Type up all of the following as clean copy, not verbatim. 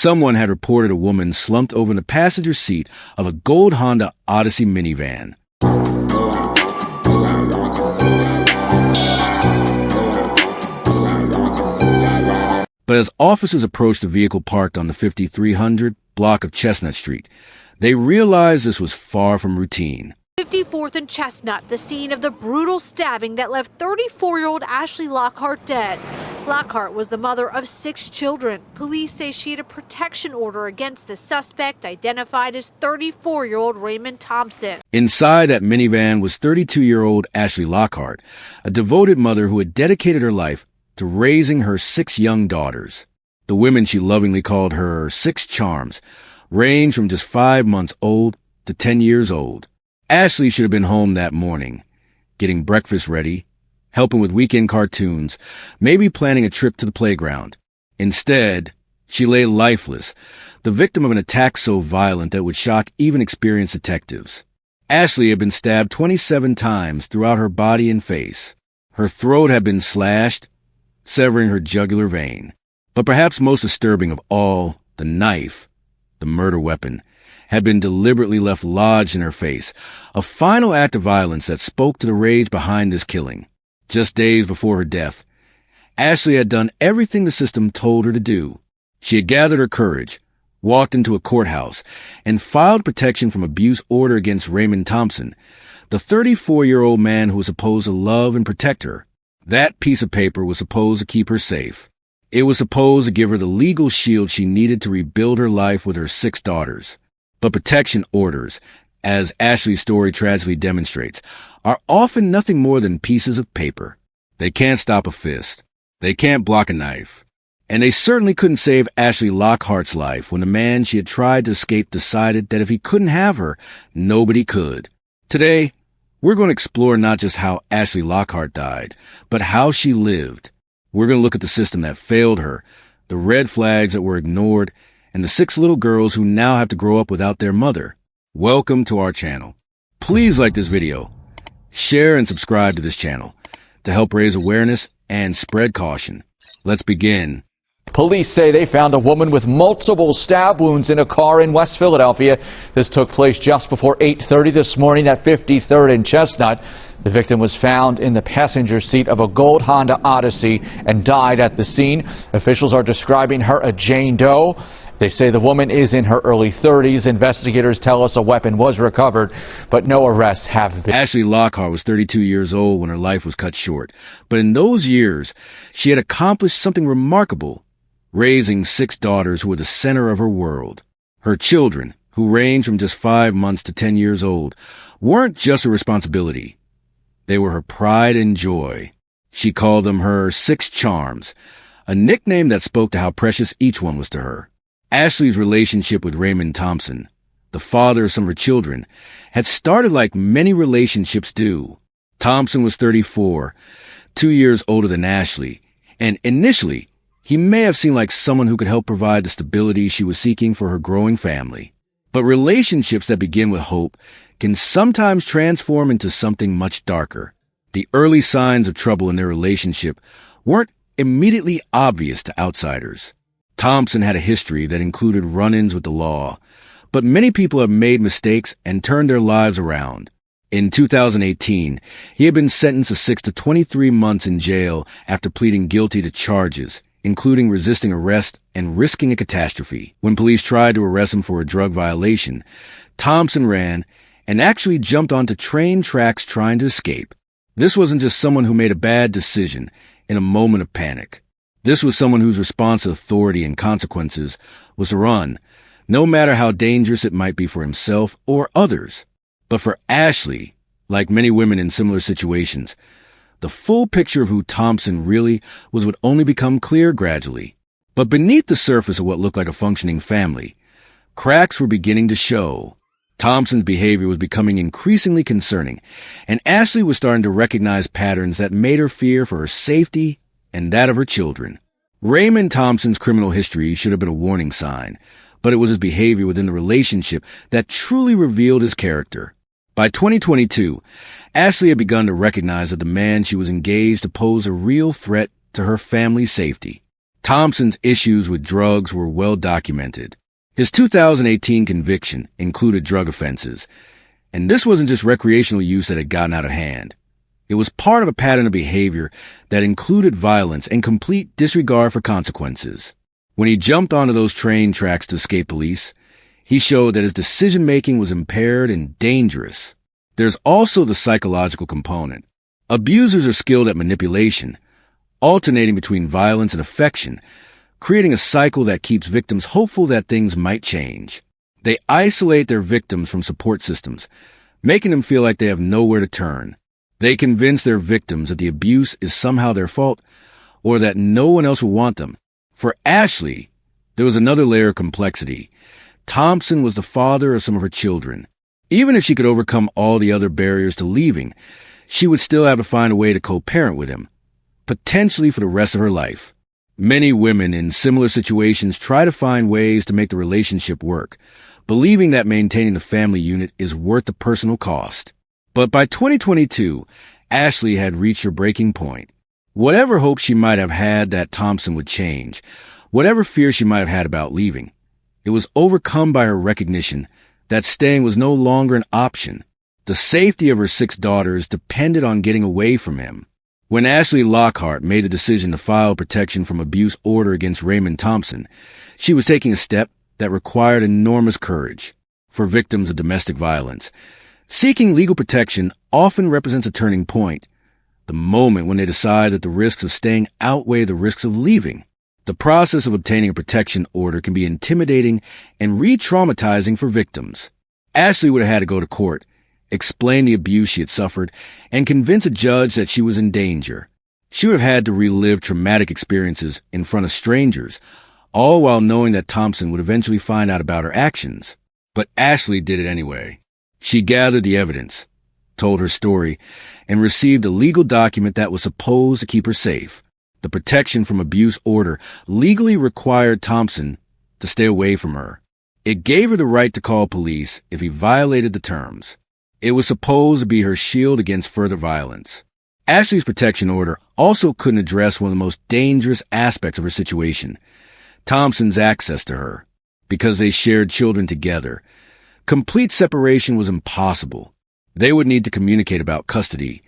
Someone had reported a woman slumped over in the passenger seat of a gold Honda Odyssey minivan. But as officers approached the vehicle parked on the 5300 block of Chestnut Street, they realized this was far from routine. 54th and Chestnut, the scene of the brutal stabbing that left 34-year-old Ashley Lockhart dead. Lockhart was the mother of 6 children. Police say she had a protection order against the suspect, identified as 34-year-old Raymond Thompson. Inside that minivan was 32-year-old Ashley Lockhart, a devoted mother who had dedicated her life to raising her 6 young daughters. The women she lovingly called her 6 charms ranged from just 5 months old to 10 years old. Ashley should have been home that morning, getting breakfast ready, helping with weekend cartoons, maybe planning a trip to the playground. Instead, she lay lifeless, the victim of an attack so violent that would shock even experienced detectives. Ashley had been stabbed 27 times throughout her body and face. Her throat had been slashed, severing her jugular vein. But perhaps most disturbing of all, the knife, the murder weapon, had been deliberately left lodged in her face, a final act of violence that spoke to the rage behind this killing. Just days before her death, Ashley had done everything the system told her to do. She had gathered her courage, walked into a courthouse, and filed protection from abuse order against Raymond Thompson, the 34-year-old man who was supposed to love and protect her. That piece of paper was supposed to keep her safe. It was supposed to give her the legal shield she needed to rebuild her life with her 6 daughters. But protection orders, as Ashley's story tragically demonstrates, are often nothing more than pieces of paper. They can't stop a fist. They can't block a knife. And they certainly couldn't save Ashley Lockhart's life when the man she had tried to escape decided that if he couldn't have her, nobody could. Today, we're going to explore not just how Ashley Lockhart died, but how she lived. We're going to look at the system that failed her, the red flags that were ignored, and the 6 little girls who now have to grow up without their mother. Welcome to our channel. Please like this video, share and subscribe to this channel to help raise awareness and spread caution. Let's begin. Police say they found a woman with multiple stab wounds in a car in West Philadelphia. This took place just before 8:30 this morning at 53rd and Chestnut. The victim was found in the passenger seat of a gold Honda Odyssey and died at the scene. Officials are describing her a Jane Doe. They say the woman is in her early 30s. Investigators tell us a weapon was recovered, but no arrests have been. Ashley Lockhart was 32 years old when her life was cut short. But in those years, she had accomplished something remarkable, raising 6 daughters who were the center of her world. Her children, who ranged from just 5 months to 10 years old, weren't just a responsibility. They were her pride and joy. She called them her 6 charms, a nickname that spoke to how precious each one was to her. Ashley's relationship with Raymond Thompson, the father of some of her children, had started like many relationships do. Thompson was 34, 2 years older than Ashley, and initially, he may have seemed like someone who could help provide the stability she was seeking for her growing family. But relationships that begin with hope can sometimes transform into something much darker. The early signs of trouble in their relationship weren't immediately obvious to outsiders. Thompson had a history that included run-ins with the law, but many people have made mistakes and turned their lives around. In 2018, he had been sentenced to 6 to 23 months in jail after pleading guilty to charges, including resisting arrest and risking a catastrophe. When police tried to arrest him for a drug violation, Thompson ran and actually jumped onto train tracks trying to escape. This wasn't just someone who made a bad decision in a moment of panic. This was someone whose response to authority and consequences was to run, no matter how dangerous it might be for himself or others. But for Ashley, like many women in similar situations, the full picture of who Thompson really was would only become clear gradually. But beneath the surface of what looked like a functioning family, cracks were beginning to show. Thompson's behavior was becoming increasingly concerning, and Ashley was starting to recognize patterns that made her fear for her safety and that of her children. Raymond Thompson's criminal history should have been a warning sign, but it was his behavior within the relationship that truly revealed his character. By 2022, Ashley had begun to recognize that the man she was engaged to pose a real threat to her family's safety. Thompson's issues with drugs were well documented. His 2018 conviction included drug offenses, and this wasn't just recreational use that had gotten out of hand. It was part of a pattern of behavior that included violence and complete disregard for consequences. When he jumped onto those train tracks to escape police, he showed that his decision-making was impaired and dangerous. There's also the psychological component. Abusers are skilled at manipulation, alternating between violence and affection, creating a cycle that keeps victims hopeful that things might change. They isolate their victims from support systems, making them feel like they have nowhere to turn. They convince their victims that the abuse is somehow their fault, or that no one else will want them. For Ashley, there was another layer of complexity. Thompson was the father of some of her children. Even if she could overcome all the other barriers to leaving, she would still have to find a way to co-parent with him, potentially for the rest of her life. Many women in similar situations try to find ways to make the relationship work, believing that maintaining the family unit is worth the personal cost. But by 2022, Ashley had reached her breaking point. Whatever hope she might have had that Thompson would change, whatever fear she might have had about leaving, it was overcome by her recognition that staying was no longer an option. The safety of her 6 daughters depended on getting away from him. When Ashley Lockhart made a decision to file a protection from abuse order against Raymond Thompson, she was taking a step that required enormous courage. For victims of domestic violence, seeking legal protection often represents a turning point, the moment when they decide that the risks of staying outweigh the risks of leaving. The process of obtaining a protection order can be intimidating and re-traumatizing for victims. Ashley would have had to go to court, explain the abuse she had suffered, and convince a judge that she was in danger. She would have had to relive traumatic experiences in front of strangers, all while knowing that Thompson would eventually find out about her actions. But Ashley did it anyway. She gathered the evidence, told her story, and received a legal document that was supposed to keep her safe. The protection from abuse order legally required Thompson to stay away from her. It gave her the right to call police if he violated the terms. It was supposed to be her shield against further violence. Ashley's protection order also couldn't address one of the most dangerous aspects of her situation, Thompson's access to her. Because they shared children together, complete separation was impossible. They would need to communicate about custody,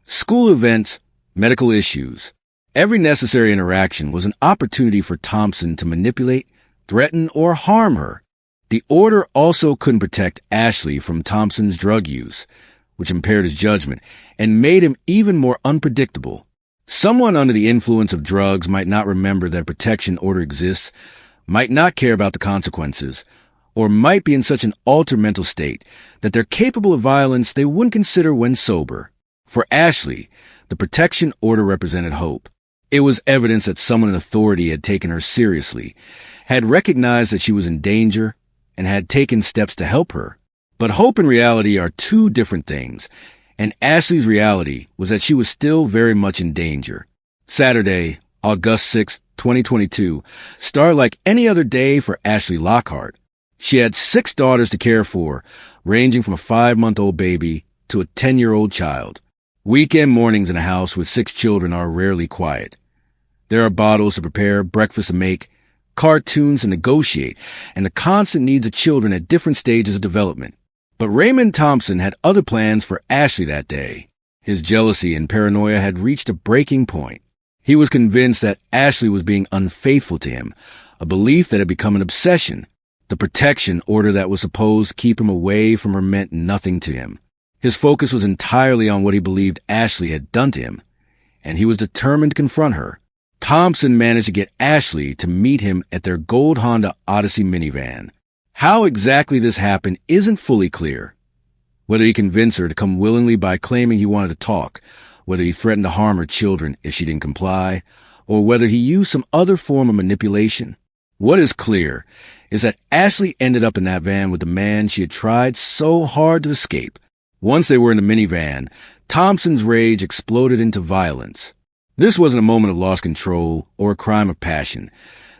school events, medical issues. Every necessary interaction was an opportunity for Thompson to manipulate, threaten, or harm her. The order also couldn't protect Ashley from Thompson's drug use, which impaired his judgment and made him even more unpredictable. Someone under the influence of drugs might not remember that a protection order exists, might not care about the consequences, or might be in such an altered mental state that they're capable of violence they wouldn't consider when sober. For Ashley, the protection order represented hope. It was evidence that someone in authority had taken her seriously, had recognized that she was in danger, and had taken steps to help her. But hope and reality are two different things, and Ashley's reality was that she was still very much in danger. Saturday, August 6, 2022, started like any other day for Ashley Lockhart. She had 6 daughters to care for, ranging from a 5-month-old baby to a 10-year-old child. Weekend mornings in a house with 6 children are rarely quiet. There are bottles to prepare, breakfast to make, cartoons to negotiate, and the constant needs of children at different stages of development. But Raymond Thompson had other plans for Ashley that day. His jealousy and paranoia had reached a breaking point. He was convinced that Ashley was being unfaithful to him, a belief that had become an obsession. The protection order that was supposed to keep him away from her meant nothing to him. His focus was entirely on what he believed Ashley had done to him, and he was determined to confront her. Thompson managed to get Ashley to meet him at their gold Honda Odyssey minivan. How exactly this happened isn't fully clear. Whether he convinced her to come willingly by claiming he wanted to talk, whether he threatened to harm her children if she didn't comply, or whether he used some other form of manipulation. What is clear is that Ashley ended up in that van with the man she had tried so hard to escape. Once they were in the minivan, Thompson's rage exploded into violence. This wasn't a moment of lost control or a crime of passion.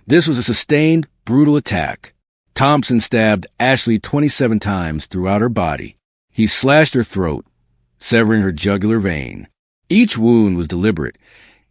This was a sustained, brutal attack. Thompson stabbed Ashley 27 times throughout her body. He slashed her throat, severing her jugular vein. Each wound was deliberate,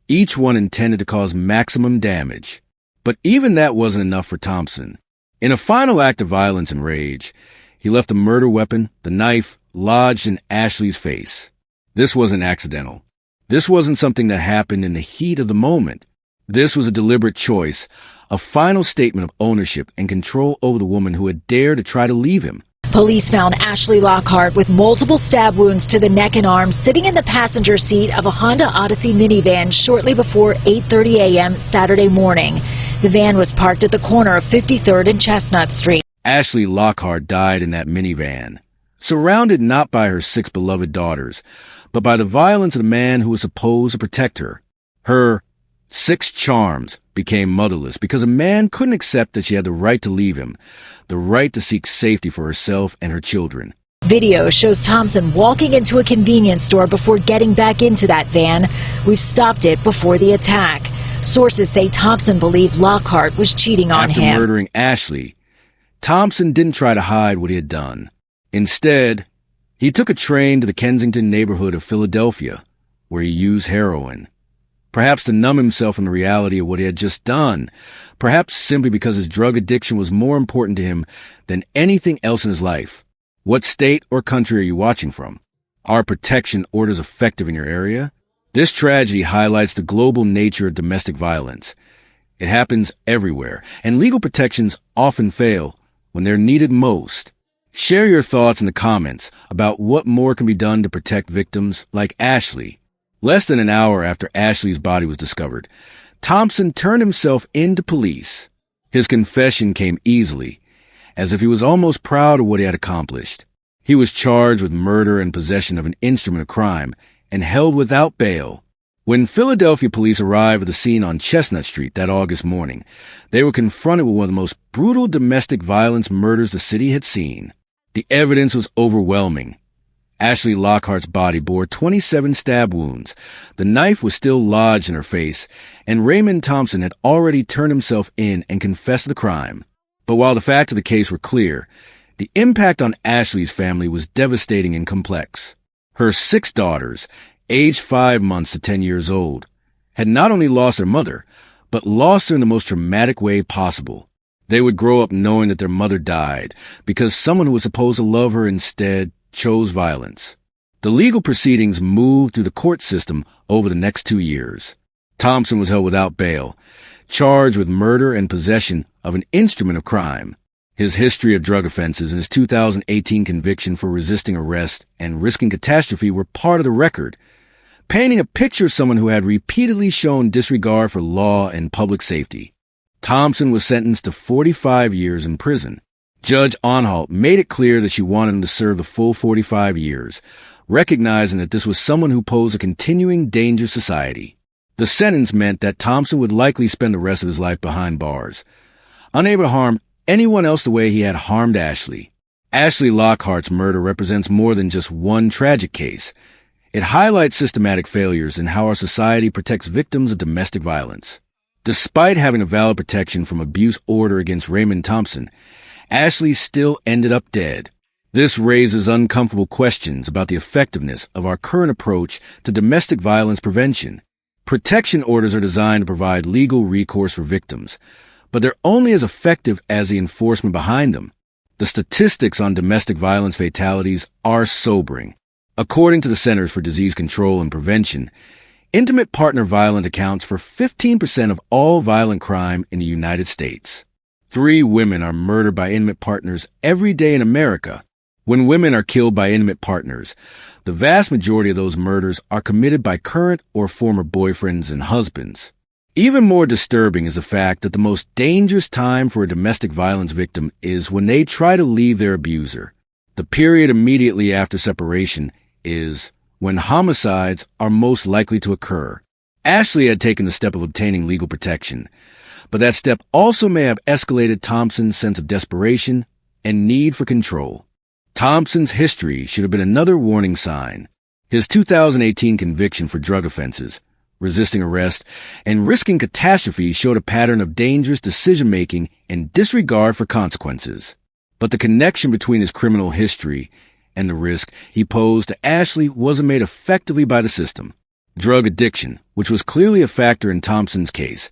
each one intended to cause maximum damage. But even that wasn't enough for Thompson. In a final act of violence and rage, he left the murder weapon, the knife, lodged in Ashley's face. This wasn't accidental. This wasn't something that happened in the heat of the moment. This was a deliberate choice, a final statement of ownership and control over the woman who had dared to try to leave him. Police found Ashley Lockhart with multiple stab wounds to the neck and arm sitting in the passenger seat of a Honda Odyssey minivan shortly before 8:30 a.m. Saturday morning. The van was parked at the corner of 53rd and Chestnut Street. Ashley Lockhart died in that minivan, surrounded not by her 6 beloved daughters, but by the violence of the man who was supposed to protect her. Her 6 charms became motherless because a man couldn't accept that she had the right to leave him, the right to seek safety for herself and her children. Video shows Thompson walking into a convenience store before getting back into that van. We've stopped it before the attack. Sources say Thompson believed Lockhart was cheating on him. After murdering Ashley, Thompson didn't try to hide what he had done. Instead, he took a train to the Kensington neighborhood of Philadelphia, where he used heroin. Perhaps to numb himself from the reality of what he had just done. Perhaps simply because his drug addiction was more important to him than anything else in his life. What state or country are you watching from? Are protection orders effective in your area? This tragedy highlights the global nature of domestic violence. It happens everywhere, and legal protections often fail when they're needed most. Share your thoughts in the comments about what more can be done to protect victims like Ashley. Less than an hour after Ashley's body was discovered, Thompson turned himself in to police. His confession came easily, as if he was almost proud of what he had accomplished. He was charged with murder and possession of an instrument of crime and held without bail. When Philadelphia police arrived at the scene on Chestnut Street that August morning, they were confronted with one of the most brutal domestic violence murders the city had seen. The evidence was overwhelming. Ashley Lockhart's body bore 27 stab wounds. The knife was still lodged in her face, and Raymond Thompson had already turned himself in and confessed the crime. But while the facts of the case were clear, the impact on Ashley's family was devastating and complex. Her 6 daughters, aged 5 months to 10 years old, had not only lost their mother, but lost her in the most traumatic way possible. They would grow up knowing that their mother died because someone who was supposed to love her instead chose violence. The legal proceedings moved through the court system over the next 2 years. Thompson was held without bail, charged with murder and possession of an instrument of crime. His history of drug offenses and his 2018 conviction for resisting arrest and risking catastrophe were part of the record, painting a picture of someone who had repeatedly shown disregard for law and public safety. Thompson was sentenced to 45 years in prison. Judge Onholt made it clear that she wanted him to serve the full 45 years, recognizing that this was someone who posed a continuing danger to society. The sentence meant that Thompson would likely spend the rest of his life behind bars, unable to harm anyone else the way he had harmed Ashley. Ashley Lockhart's murder represents more than just one tragic case. It highlights systematic failures in how our society protects victims of domestic violence. Despite having a valid protection from abuse order against Raymond Thompson, Ashley still ended up dead. This raises uncomfortable questions about the effectiveness of our current approach to domestic violence prevention. Protection orders are designed to provide legal recourse for victims, but they're only as effective as the enforcement behind them. The statistics on domestic violence fatalities are sobering. According to the Centers for Disease Control and Prevention, intimate partner violence accounts for 15% of all violent crime in the United States. 3 women are murdered by intimate partners every day in America. When women are killed by intimate partners, the vast majority of those murders are committed by current or former boyfriends and husbands. Even more disturbing is the fact that the most dangerous time for a domestic violence victim is when they try to leave their abuser. The period immediately after separation is when homicides are most likely to occur. Ashley had taken the step of obtaining legal protection, but that step also may have escalated Thompson's sense of desperation and need for control. Thompson's history should have been another warning sign. His 2018 conviction for drug offenses, resisting arrest, and risking catastrophe showed a pattern of dangerous decision-making and disregard for consequences. But the connection between his criminal history and the risk he posed to Ashley wasn't made effectively by the system. Drug addiction, which was clearly a factor in Thompson's case,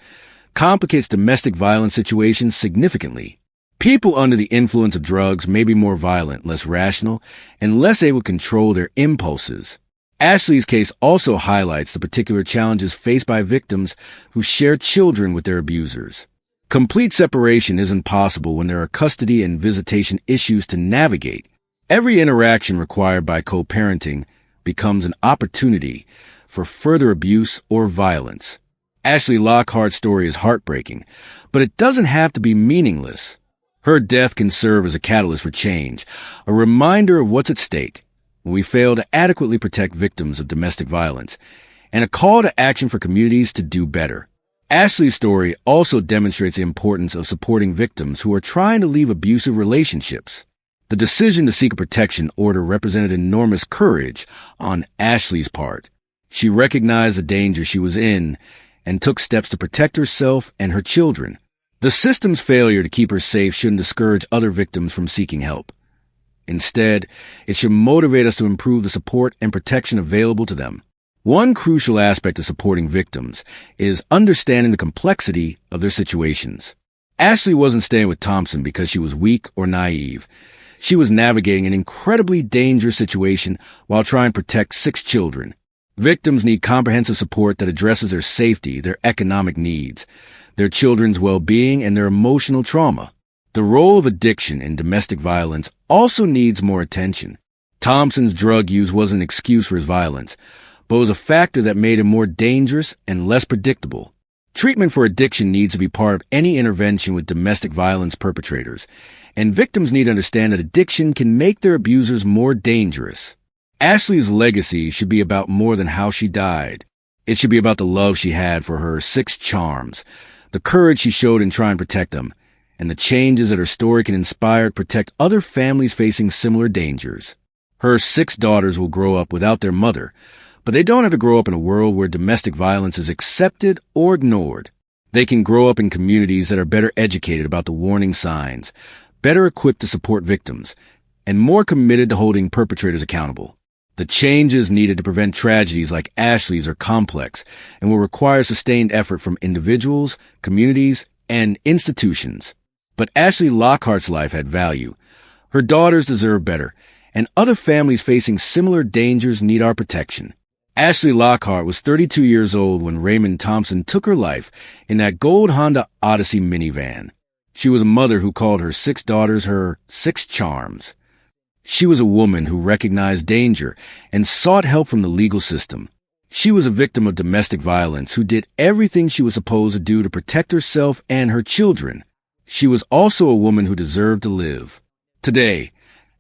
complicates domestic violence situations significantly. People under the influence of drugs may be more violent, less rational, and less able to control their impulses. Ashley's case also highlights the particular challenges faced by victims who share children with their abusers. Complete separation isn't possible when there are custody and visitation issues to navigate. Every interaction required by co-parenting becomes an opportunity for further abuse or violence. Ashley Lockhart's story is heartbreaking, but it doesn't have to be meaningless. Her death can serve as a catalyst for change, a reminder of what's at stake when we fail to adequately protect victims of domestic violence, and a call to action for communities to do better. Ashley's story also demonstrates the importance of supporting victims who are trying to leave abusive relationships. The decision to seek a protection order represented enormous courage on Ashley's part. She recognized the danger she was in and took steps to protect herself and her children. The system's failure to keep her safe shouldn't discourage other victims from seeking help. Instead, it should motivate us to improve the support and protection available to them. One crucial aspect of supporting victims is understanding the complexity of their situations. Ashley wasn't staying with Thompson because she was weak or naive. She was navigating an incredibly dangerous situation while trying to protect 6 children. Victims need comprehensive support that addresses their safety, their economic needs, their children's well-being, and their emotional trauma. The role of addiction in domestic violence also needs more attention. Thompson's drug use wasn't an excuse for his violence, but was a factor that made him more dangerous and less predictable. Treatment for addiction needs to be part of any intervention with domestic violence perpetrators, and victims need to understand that addiction can make their abusers more dangerous. Ashley's legacy should be about more than how she died. It should be about the love she had for her 6 charms, the courage she showed in trying to protect them, and the changes that her story can inspire to protect other families facing similar dangers. Her 6 daughters will grow up without their mother, but they don't have to grow up in a world where domestic violence is accepted or ignored. They can grow up in communities that are better educated about the warning signs, better equipped to support victims, and more committed to holding perpetrators accountable. The changes needed to prevent tragedies like Ashley's are complex and will require sustained effort from individuals, communities, and institutions. But Ashley Lockhart's life had value. Her daughters deserve better, and other families facing similar dangers need our protection. Ashley Lockhart was 32 years old when Raymond Thompson took her life in that gold Honda Odyssey minivan. She was a mother who called her 6 daughters her 6 charms. She was a woman who recognized danger and sought help from the legal system. She was a victim of domestic violence who did everything she was supposed to do to protect herself and her children. She was also a woman who deserved to live. Today,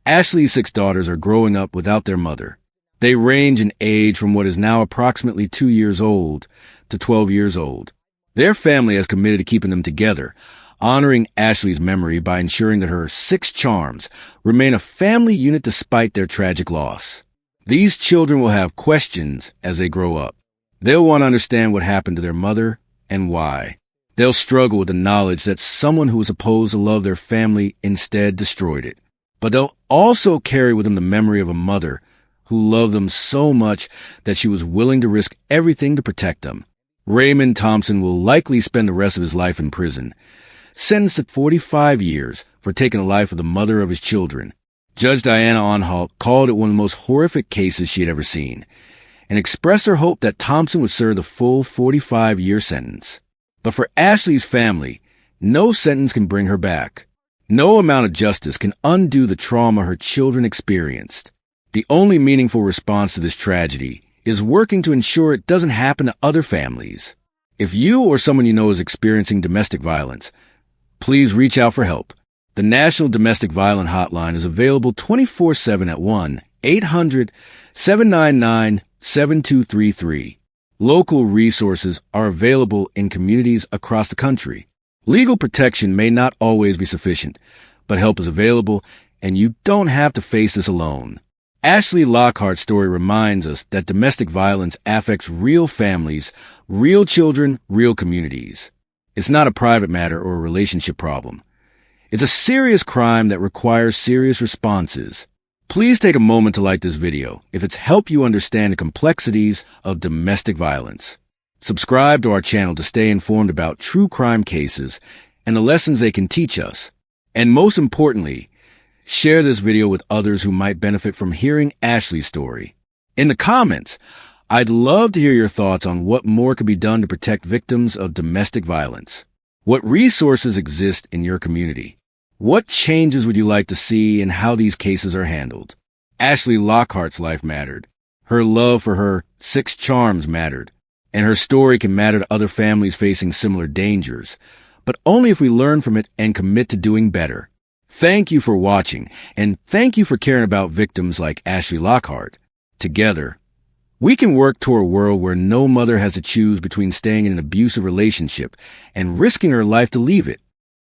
Ashley's 6 daughters are growing up without their mother. They range in age from what is now approximately 2 years old to 12 years old. Their family has committed to keeping them together, honoring Ashley's memory by ensuring that her 6 charms remain a family unit despite their tragic loss. These children will have questions as they grow up. They'll want to understand what happened to their mother and why. They'll struggle with the knowledge that someone who was supposed to love their family instead destroyed it. But they'll also carry with them the memory of a mother who loved them so much that she was willing to risk everything to protect them. Raymond Thompson will likely spend the rest of his life in prison, sentenced to 45 years for taking the life of the mother of his children. Judge Diana Onholt called it one of the most horrific cases she had ever seen, and expressed her hope that Thompson would serve the full 45-year sentence. But for Ashley's family, no sentence can bring her back. No amount of justice can undo the trauma her children experienced. The only meaningful response to this tragedy is working to ensure it doesn't happen to other families. If you or someone you know is experiencing domestic violence, please reach out for help. The National Domestic Violence Hotline is available 24/7 at 1-800-799-7233. Local resources are available in communities across the country. Legal protection may not always be sufficient, but help is available, and you don't have to face this alone. Ashley Lockhart's story reminds us that domestic violence affects real families, real children, real communities. It's not a private matter or a relationship problem. It's a serious crime that requires serious responses. Please take a moment to like this video if it's helped you understand the complexities of domestic violence. Subscribe to our channel to stay informed about true crime cases and the lessons they can teach us. And most importantly, share this video with others who might benefit from hearing Ashley's story. In the comments, I'd love to hear your thoughts on what more could be done to protect victims of domestic violence. What resources exist in your community? What changes would you like to see in how these cases are handled? Ashley Lockhart's life mattered. Her love for her 6 charms mattered. And her story can matter to other families facing similar dangers, but only if we learn from it and commit to doing better. Thank you for watching, and thank you for caring about victims like Ashley Lockhart. Together, we can work toward a world where no mother has to choose between staying in an abusive relationship and risking her life to leave it.